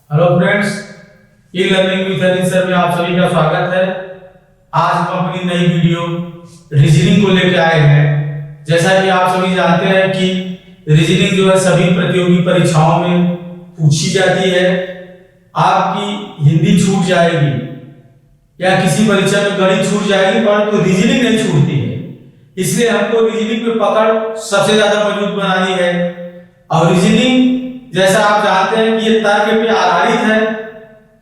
Hello friends, e learning with Anil sir में आप सभी का स्वागत है। आज हम अपनी नई वीडियो रीजनिंग को लेकर आए हैं। जैसा कि आप सभी जानते हैं कि रीजनिंग जो है सभी प्रतियोगी परीक्षाओं में पूछी जाती है। आपकी हिंदी छूट जाएगी या किसी परीक्षा में गणित छूट जाएगी, परंतु रीजनिंग नहीं छूटती है। इसलिए हमको रीजनिंग पे पकड़ सबसे ज्यादा मजबूत बनानी है। और रीजनिंग जैसा आप जानते हैं कि ये तर्क पे आधारित है,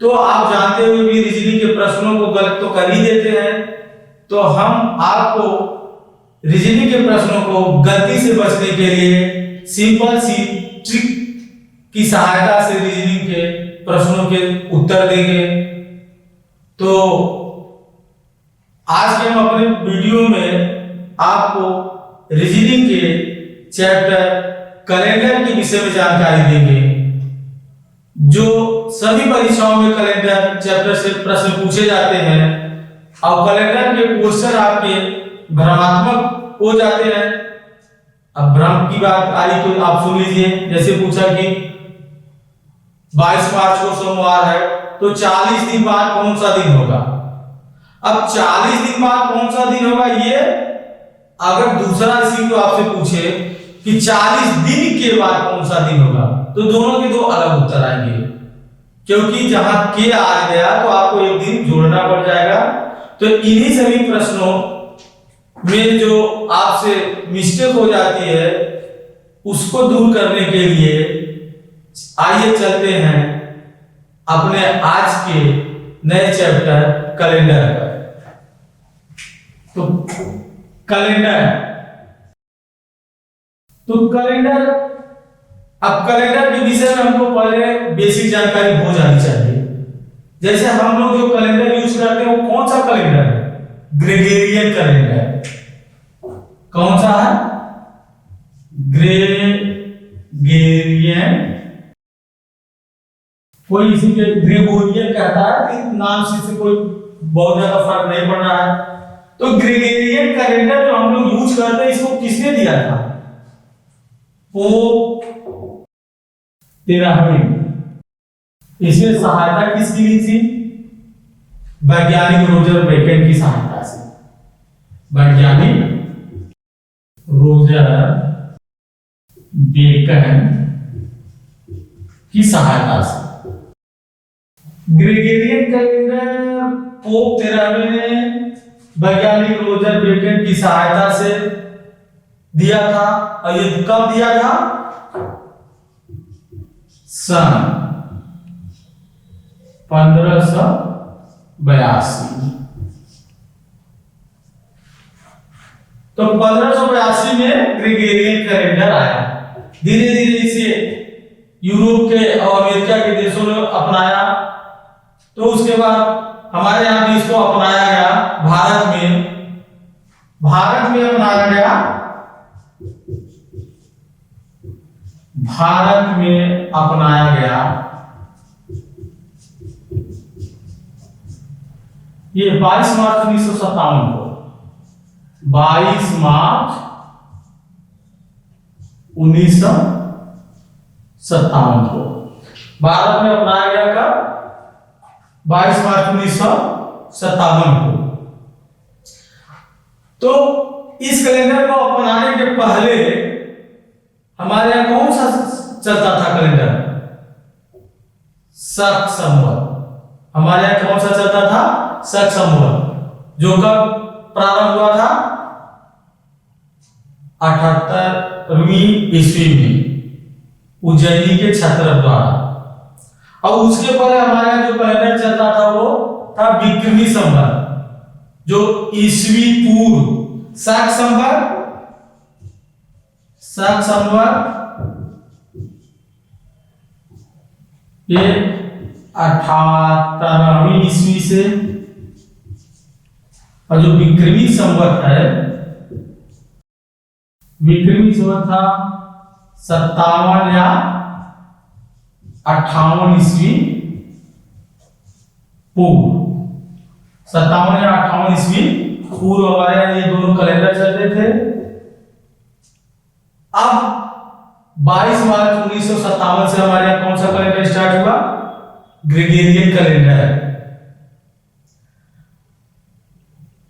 तो आप जानते हुए भी रीजनिंग के प्रश्नों को गलत तो कर ही देते हैं। तो हम आपको रीजनिंग के प्रश्नों को गलती से बचने के लिए सिंपल सी ट्रिक की सहायता से रीजनिंग के प्रश्नों के उत्तर देंगे। तो आज के हम अपने वीडियो में आपको रीजनिंग के चैप्टर कैलेंडर के विषय में जानकारी देंगे। जो सभी परीक्षाओं में कैलेंडर चैप्टर से प्रश्न पूछे जाते हैं और कैलेंडर के क्वेश्चन आपके भ्रमात्मक हो जाते हैं। अब भ्रम की बात आई तो आप सुन लीजिए। जैसे पूछा कि 22 मार्च को सोमवार है, तो 40 दिन बाद कौन सा दिन होगा। अब 40 दिन बाद कौन सा दिन होगा, ये अगर दूसरा इसी को आपसे पूछे कि 40 दिन के बाद कौन सा दिन होगा, तो दोनों के दो अलग उत्तर आएंगे। क्योंकि जहां के आ गया तो आपको एक दिन जोड़ना पड़ जाएगा। तो इन्हीं सभी प्रश्नों में जो आपसे मिस्टेक हो जाती है उसको दूर करने के लिए आइए चलते हैं अपने आज के नए चैप्टर कैलेंडर पर। तो कैलेंडर, अब कैलेंडर के विषय में हमको पहले बेसिक जानकारी हो जानी चाहिए। जैसे हम लोग जो कैलेंडर यूज करते हैं वो कौन सा कैलेंडर है? Gregorian calendar. कौन सा है? ग्रेगोरियन। कोई इसी के ग्रेगोरियन कहता है, नाम से कोई बहुत ज्यादा फर्क नहीं पड़ रहा है। तो ग्रेगोरियन कैलेंडर जो हम लोग यूज करते हैं, इसको किसने दिया था? पोप 13वीं। इसमें सहायता किसकी ली थी? वैज्ञानिक रोजर बेकन की सहायता से। वैज्ञानिक रोजर बेकन की सहायता से ग्रेगोरियन कैलेंडर पोप 13वें ने वैज्ञानिक रोजर बेकन की सहायता से दिया था। और ये कब दिया था? सन 1582। तो 1582 में ग्रेगोरियन कैलेंडर आया। धीरे धीरे इसे यूरोप के और अमेरिका के देशों ने अपनाया। तो उसके बाद हमारे यहां भी इसको अपनाया गया। भारत में अपनाया गया। भारत में अपनाया गया। ये 22 मार्च 1957 को, 22 मार्च 1957 को भारत में अपनाया गया। कब? 22 मार्च 1957 को। तो इस कैलेंडर को अपनाने के पहले हमारे यहाँ कौन सा चलता था कैलेंडर? शक संवत। हमारे यहाँ कौन सा चलता था? शक संवत, जो कब प्रारंभ हुआ था? 78वीं ईस्वी में उज्जैनी के क्षत्रप द्वारा। और उसके पहले हमारे यहाँ जो कैलेंडर चलता था वो था विक्रमी संवत, जो ईस्वी पूर्व। शक संवत ये 78वीं ईस्वी से, और जो विक्रमी संवत है, विक्रमी संवत था 57 या 58 ईस्वी पूर्व। 57 या 58 ईस्वी पूर्व हमारे यहाँ ये दोनों कैलेंडर चलते थे। अब 22 मार्च 1957 से हमारे यहाँ कौन सा कैलेंडर स्टार्ट हुआ? Gregorian calendar.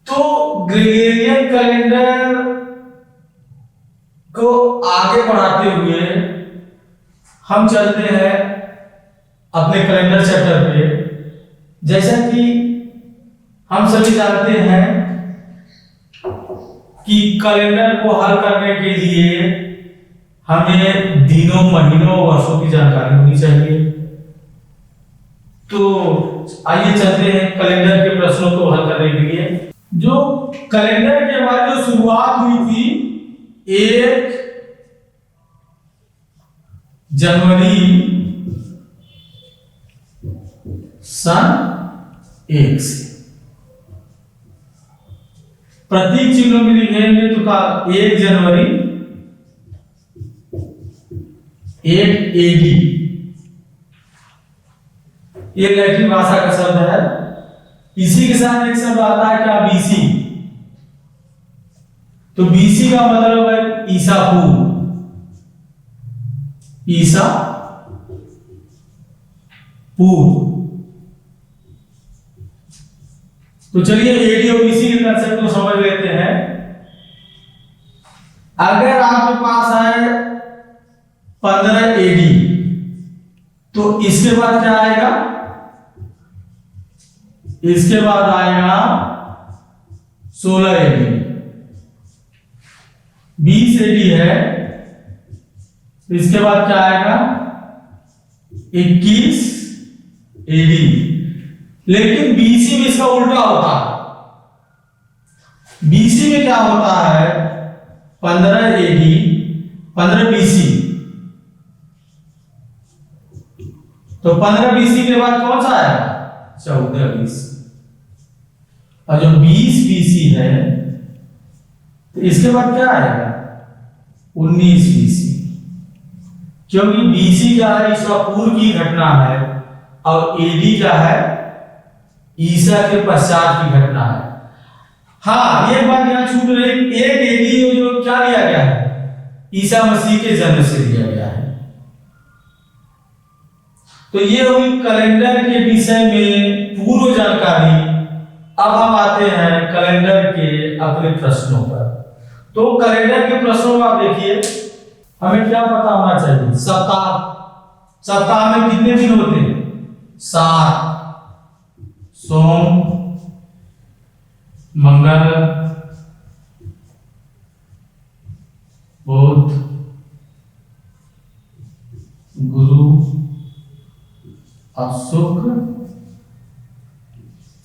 तो ग्रेगोरियन कैलेंडर को आगे बढ़ाते हुए हम चलते हैं अपने कैलेंडर चैप्टर पे। जैसा कि हम सभी जानते हैं कि कैलेंडर को हल करने के लिए हमें दिनों, महीनों, वर्षों की जानकारी होनी चाहिए। तो आइए चलते हैं कैलेंडर के प्रश्नों को हल करने के लिए। जो कैलेंडर के हमारी जो शुरुआत हुई थी 1 जनवरी सन 1 से। प्रतीक चिन्हों में लिखेंगे तो का 1 जनवरी 1 एडी, ये लैटिन भाषा का शब्द है। इसी के साथ एक शब्द आता है क्या, बीसी। तो बीसी का मतलब है ईसा पूर्व, ईसा पूर्व। तो चलिए एडी और बीसी के कंसेप्ट को समझ लेते हैं। अगर आपके पास है 15 एडी तो इसके बाद क्या आएगा, इसके बाद आएगा 16 एडी। 20 एडी है, इसके बाद क्या आएगा 21 एडी। लेकिन बीसी में इसका उल्टा होता है। बीसी में क्या होता है 15 एडी 15 बीसी। तो 15 बीसी के बाद कौन सा आएगा 14 बीसी। और जो 20 बीसी है तो इसके बाद क्या आएगा 19 बीसी। क्योंकि बीसी क्या है ईसा पूर्व की घटना है और एडी क्या है ईसा के पश्चात की घटना है। हाँ, ये बात यहां छूट रही, एक एडी जो क्या लिया गया है ईसा मसीह के जन्म से लिया गया है। तो ये हुई कैलेंडर के विषय में पूर्व जानकारी। अब हम आते हैं कैलेंडर के अपने प्रश्नों पर। तो कैलेंडर के प्रश्नों में आप देखिए, हमें क्या पता होना चाहिए। सप्ताह में कितने दिन होते हैं 7, सोम, मंगल, बुध, गुरु और शुक्र,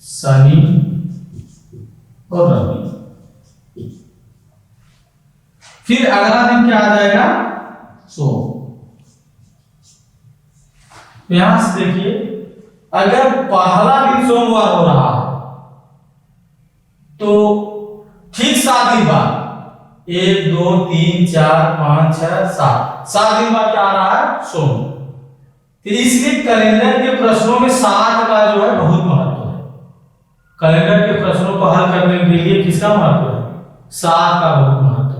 शनि और रवि। फिर अगला दिन क्या आ जाएगा सोम। यहां से देखिए, अगर पहला दिन सोमवार हो रहा है तो ठीक 7 दिन बाद 1 2 3 4 5 6 7 दिन बाद क्या आ रहा है सोम। तो इसलिए कैलेंडर के प्रश्नों में 7 का जो है बहुत महत्व है। कैलेंडर के प्रश्नों को हल करने के लिए किसका महत्व है 7 का बहुत महत्व है।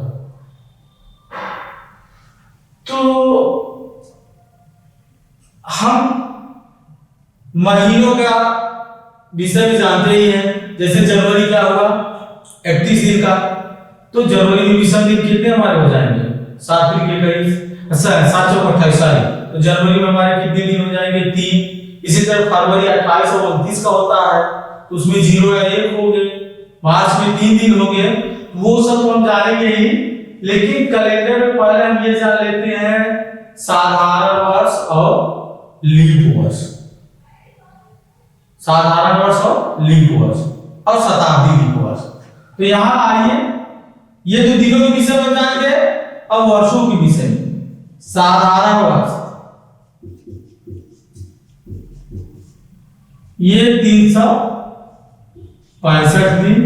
तो हम महीनों का विषय भी जानते ही हैं। जैसे जनवरी क्या होगा 31 दिन का, तो जनवरी में विषम दिन कितने हमारे हो जाएंगे 7 दिन के करीब, 7 चौक 28 सारी। तो जनवरी में हमारे कितने दिन हो जाएंगे 3। इसी तरह फरवरी 28 और 29 का होता है तो उसमें 0 या 1 हो गए। मार्च में 3 दिन हो गए, वो सब तो हम जानेंगे ही। लेकिन कैलेंडर में पहले हम ये जान लेते हैं साधारण वर्ष और लीप वर्ष। साधारण वर्ष और लीप वर्ष और शताब्दी लीप वर्ष। तो यहां आइए, ये जो दिनों के विषय में जानेंगे और वर्षों के विषय में। साधारण वर्ष ये 365 दिन।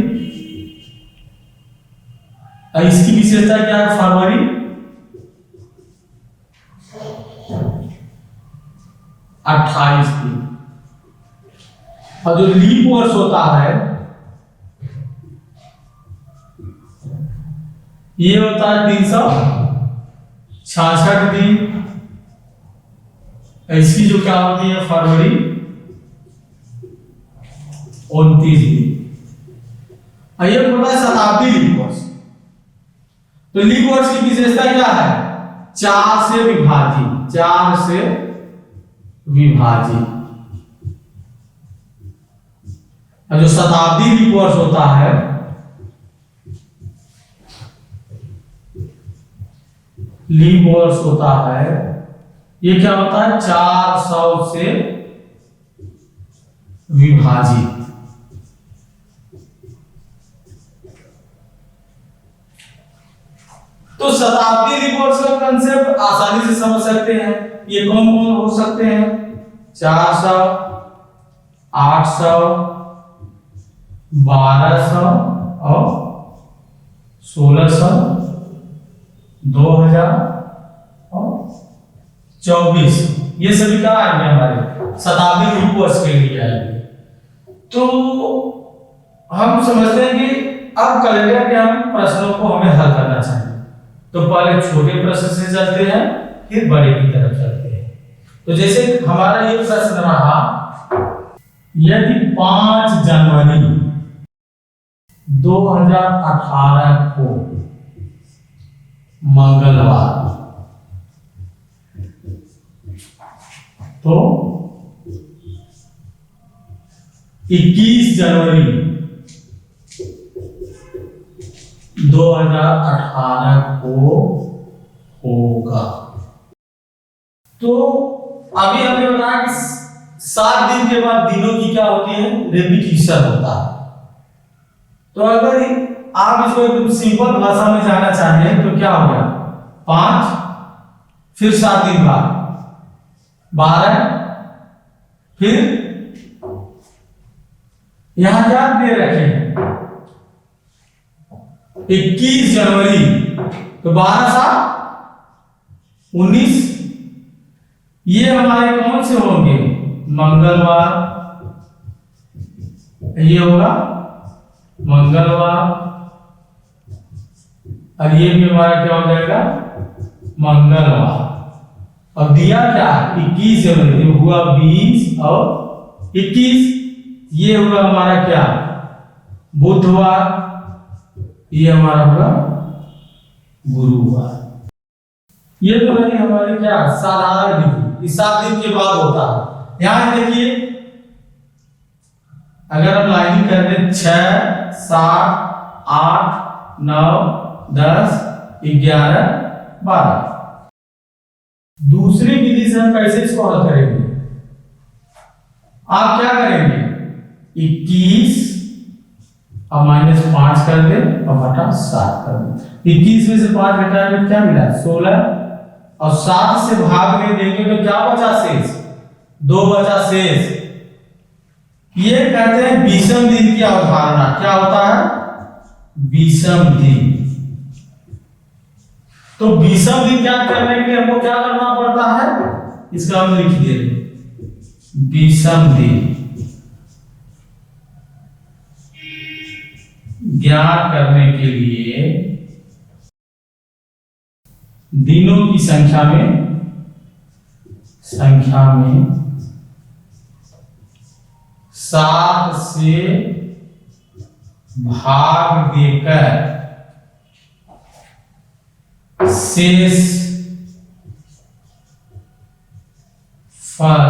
इसकी विशेषता क्या है फरवरी 28 दिन। और जो लीप वर्ष होता है ये होता है 366 दिन। इसकी जो क्या होती है फरवरी 29 दिन। और ये होता है शताब्दी लीप वर्ष। तो लीप वर्ष की विशेषता क्या है? 4 से विभाजित, 4 से विभाजित। और जो शताब्दी लीप वर्ष होता है, लीप वर्ष होता है, ये क्या होता है? 400 से विभाजित। तो शताब्दी लीप वर्ष का कंसेप्ट आसानी से समझ सकते हैं। ये कौन कौन हो सकते हैं? 400, 800, 1200 और 1600, 2000 और 24। ये सभी क्या आएंगे? हमारे शताब्दी लीप वर्ष के लिए आएंगे। तो हम समझते हैं कि अब कैलेंडर के हम प्रश्नों को हमें हल करना चाहिए। तो पहले छोटे प्रश्न से चलते हैं, फिर बड़े की तरफ चलते हैं। तो जैसे हमारा ये प्रश्न रहा, यदि 5 जनवरी 2018 को मंगलवार, तो 21 जनवरी 2018 को होगा। तो अभी हमने बताया कि 7 दिन के बाद दिनों की क्या होती है? रिपीटिशन होता है। तो अगर आप इसको एकदम सिंपल भाषा में जानना चाहें तो क्या हो गया? 5, फिर 7 दिन बाद 12, फिर यहां क्या दे रखे हैं? 21 जनवरी, तो 12 7 19। ये हमारे कौन से होंगे? मंगलवार, ये होगा मंगलवार, और ये भी हमारा क्या हो जाएगा? मंगलवार। अब दिया क्या? 21 जनवरी, हुआ 20 और 21, ये हुआ हमारा क्या? बुधवार, ये हमारा होगा गुरुवार। ये तो रही हमारे क्या? साधारण तिथि। इस 7 दिन के बाद होता है। यहां देखिए, अगर हम लाइनिंग कर दें 6, 7, 8, 9, 10, 11, 12। दूसरी विधि से हम कैसे इसको हल करेंगे? आप क्या करेंगे? 21 और -5 कर दे और बटा 7 कर दे। 21 में से 5 घटाएंगे तो क्या मिला? 16, और 7 से भाग में देंगे तो क्या बचा शेष? 2 बचा शेष। ये कहते हैं विषम दिन की अवधारणा। क्या होता है? विषम दिन। तो विषम दिन ज्ञात करने के लिए हमको क्या करना पड़ता है? इसका हम लिख दे रहे, विषम दिन ज्ञात करने के लिए दिनों की संख्या में 7 से भाग देकर शेष फल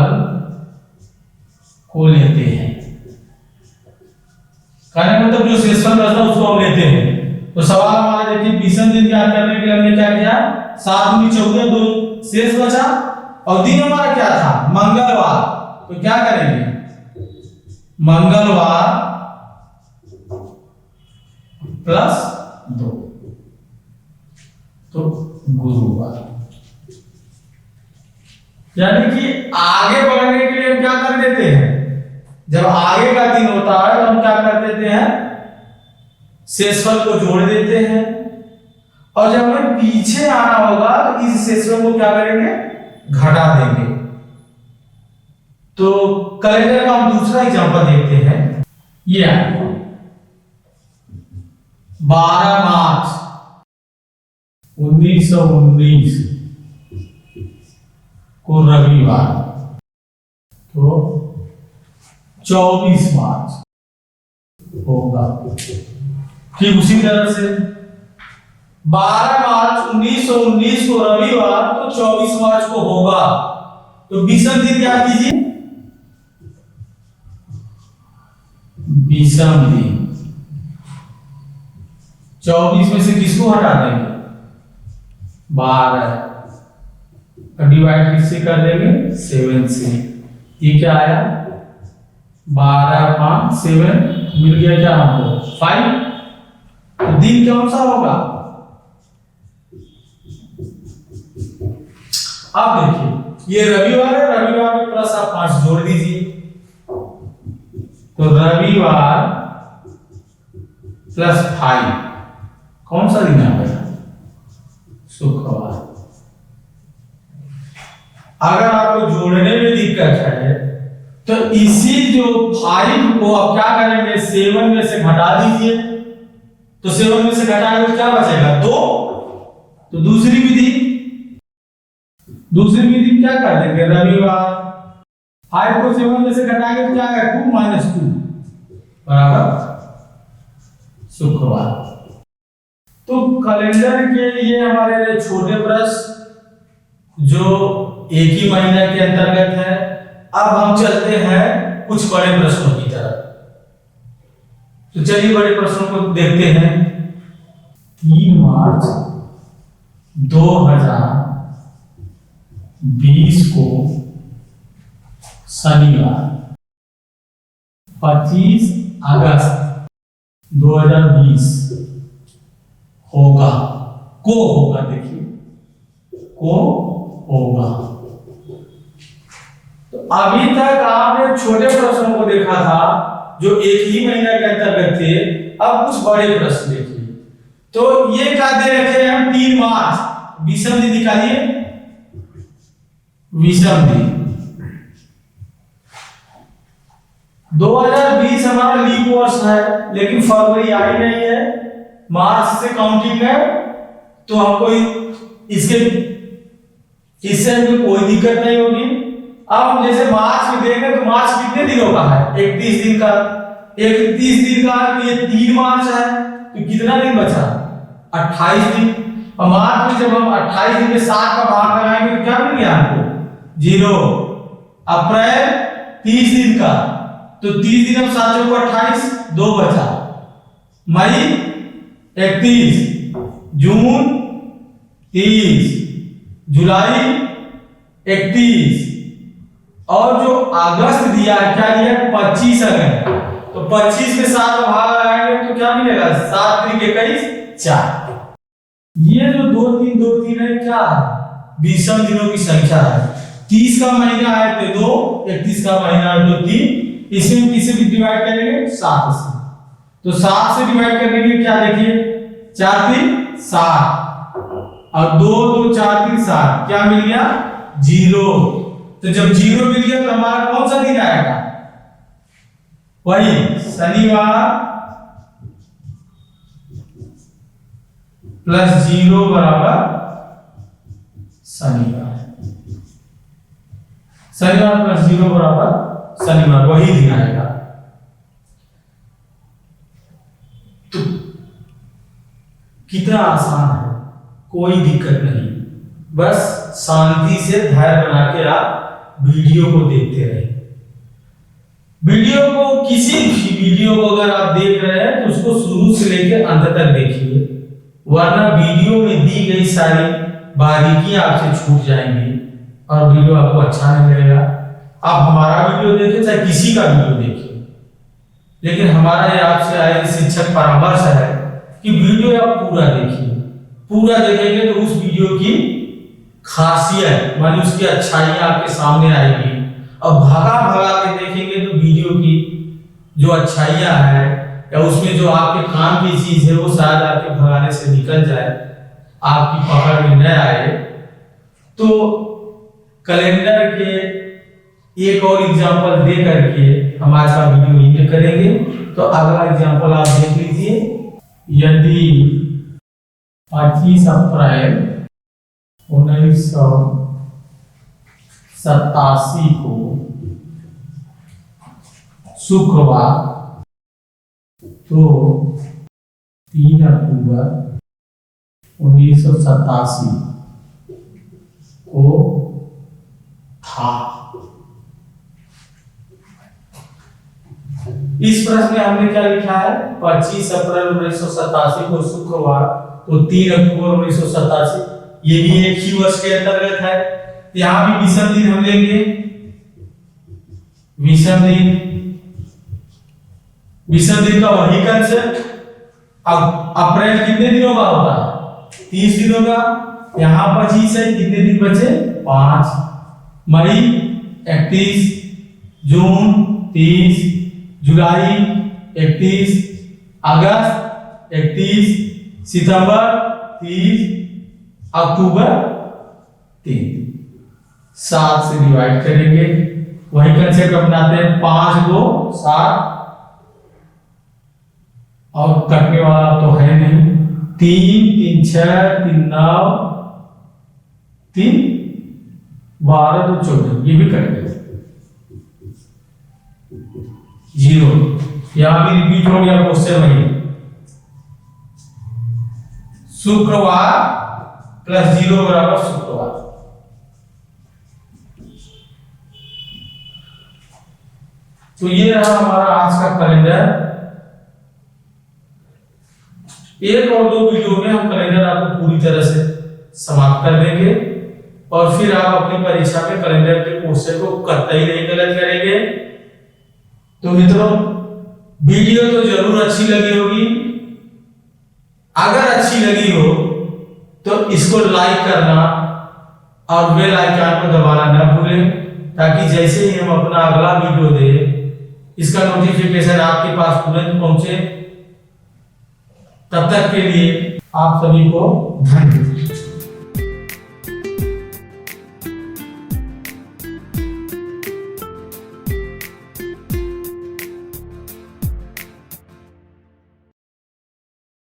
को लेते हैं। कहने का मतलब जो शेषफल बचता है उसको हम लेते हैं। तो सवाल हमारा देखिए, विषम दिन ज्ञात करने के लिए हमने क्या किया? 7 दूनी 14, 2 शेष बचा, और दिन हमारा क्या था? मंगलवार। तो क्या करेंगे? मंगलवार +2, तो गुरुवार। यानी कि आगे बढ़ने के लिए हम क्या कर देते हैं? जब आगे का दिन होता है तो हम क्या कर देते हैं? शेषफल को जोड़ देते हैं, और जब हमें पीछे आना होगा तो इस शेषफल को क्या करेंगे? घटा देंगे। तो कैलेंडर का हम दूसरा एग्जांपल देखते हैं। ये 12 मार्च 1919 को रविवार, तो 24 मार्च होगा। ठीक उसी तरह से 12 मार्च 1919 को रविवार तो 24 मार्च को होगा। तो विषम दिन क्या कीजिए, विषम दिन 24 में से किसको हटा देंगे, 12, डिवाइड किससे कर देंगे, 7 से। ये क्या आया, 12 5 7 मिल गया क्या हमको 5। तो दिन कौन सा होगा, अब देखिए ये रविवार है, रविवार में प्लस आप 5 जोड़ दीजिए, तो रविवार प्लस 5 कौन सा दिन है, शुक्रवार। अगर आपको जोड़ने में दिक्कत है तो इसी जो 5 को आप क्या करेंगे, 7 में से घटा दीजिए, तो 7 में से घटाएंगे तो क्या बचेगा 2। तो दूसरी विधि क्या कर देंगे, रविवार 5 को 7 में से घटाएंगे तो क्या आएगा 2 - 2 बराबर शुक्रवार। तो कैलेंडर के ये हमारे छोटे प्रश्न जो एक ही महीना के अंतर्गत है। अब हम चलते हैं कुछ बड़े प्रश्नों की तरफ। तो चलिए बड़े प्रश्नों को देखते हैं। 3 मार्च 2020 को शनिवार, 25 अगस्त 2020 होगा, देखिए को होगा। तो अभी तक आपने छोटे प्रश्नों को देखा था जो एक ही महीना के अंतर्गत थे। अब कुछ बड़े प्रश्न देखिए। तो ये क्या दे रखे हैं हम, 3 मार्च, विषम दिन निकालिए, विषम दिन 2020 हमारा लीप वर्ष है, लेकिन फरवरी आई नहीं है, मार्च से काउंटिंग है, तो हमको इससे हमको कोई दिक्कत नहीं होगी। अब जैसे मार्च में देखें तो मार्च कितने दिनों का है, 31 दिन का। 31 दिन का तो ये 3 मार्च है, तो कितना दिन बचा, 28 दिन। और मार्च में जब हम 28 दिन में 7 का भाग लगाएंगे तो क्या मिल गया हमको 0। अप्रैल 30 दिन का, तो 30 दिन हम 7 को 28, 2 बचा। मई 31, जून 30, जुलाई 31, और जो अगस्त दिया है क्या दिया, 25 अगस्त। तो 25 में 7 का भाग लगाएंगे तो क्या मिलेगा, 7 × 21 4। ये जो 2 3 है क्या है, विषम दिनों की संख्या है। 30 का महीना है तो 2, 31 का महीना है तो 3। इसमें किसे भी डिवाइड करेंगे, 7 से। तो 7 से डिवाइड करने के क्या, देखिए 4 3 7 और 2 2 4 3 7, क्या मिल गया 0। तो जब 0 मिल गया तो हमारा कौन सा दिन आएगा, वही शनिवार प्लस 0 बराबर शनिवार। शनिवार प्लस 0 बराबर शनिवार, वही दिन आएगा। तो कितना आसान है, कोई दिक्कत नहीं, बस शांति से धैर्य बना के आप वीडियो को देखते रहे। वीडियो को, किसी भी वीडियो को अगर आप देख रहे हैं तो उसको शुरू से लेकर अंत तक देखिए, वरना वीडियो में दी गई सारी बारीकियां आपसे छूट जाएंगी और वीडियो आपको अच्छा नहीं लगेगा। आप हमारा वीडियो देखिए चाहे किसी का वीडियो देखिए, लेकिन हमारा ये आपसे आए शिक्षक परामर्श है कि वीडियो आप पूरा देखिए। पूरा देखेंगे तो उस वीडियो की खासियत मानी उसकी अच्छाइयां आपके सामने आएगी, और भगा के देखेंगे तो वीडियो की जो अच्छाइयां है या उसमें जो आपके काम की चीज है वो शायद आपके भगाने से निकल जाए, आपकी पकड़ में न आए। तो कैलेंडर के एक और एग्जांपल दे करके हम आज का वीडियो एंड करेंगे। तो अगला एग्जांपल आप देख लीजिए। यदि 25 अप्रैल 1987 को शुक्रवार तो 3 अक्टूबर 1987 को था। इस प्रश्न में हमने क्या लिखा है? 25 अप्रैल 1987 को शुक्रवार, तो 3 अक्टूबर 1987, ये भी एक ही वर्ष के अंतर्गत है। यहाँ भी विषम दिन हम लेंगे, विषम दिन का वही कंसेप्ट। अब अप्रैल कितने दिनों का होता है? 30 दिनों का। यहाँ 25 है, कितने दिन बचे? 5। मई 31, जून 30, जुलाई 31, अगस्त 31, सितंबर 30, अक्टूबर 3। 7 से डिवाइड करेंगे, वही कंसेप्ट अपनाते हैं। 5 2 7, और कटने वाला तो है नहीं। 3 3 6 3 9 3 12 2 14, ये भी कट गया। 0, यहां भी रिपीट हो गया क्वेश्चन वही। शुक्रवार प्लस 0 बराबर शुक्रवार। तो ये रहा हमारा आज का कैलेंडर। एक और 2 वीडियो में हम कैलेंडर आपको पूरी तरह से समाप्त कर देंगे, और फिर आप अपनी परीक्षा में कैलेंडर के क्वेश्चन को कतई नहीं गलत करेंगे। तो मित्रों, वीडियो तो जरूर अच्छी लगी होगी। अगर अच्छी लगी हो तो इसको लाइक करना और बेल आइकन को दबाना न भूलें, ताकि जैसे ही हम अपना अगला वीडियो दें इसका नोटिफिकेशन आपके पास तुरंत पहुंचे। तब तक के लिए आप सभी को धन्यवाद।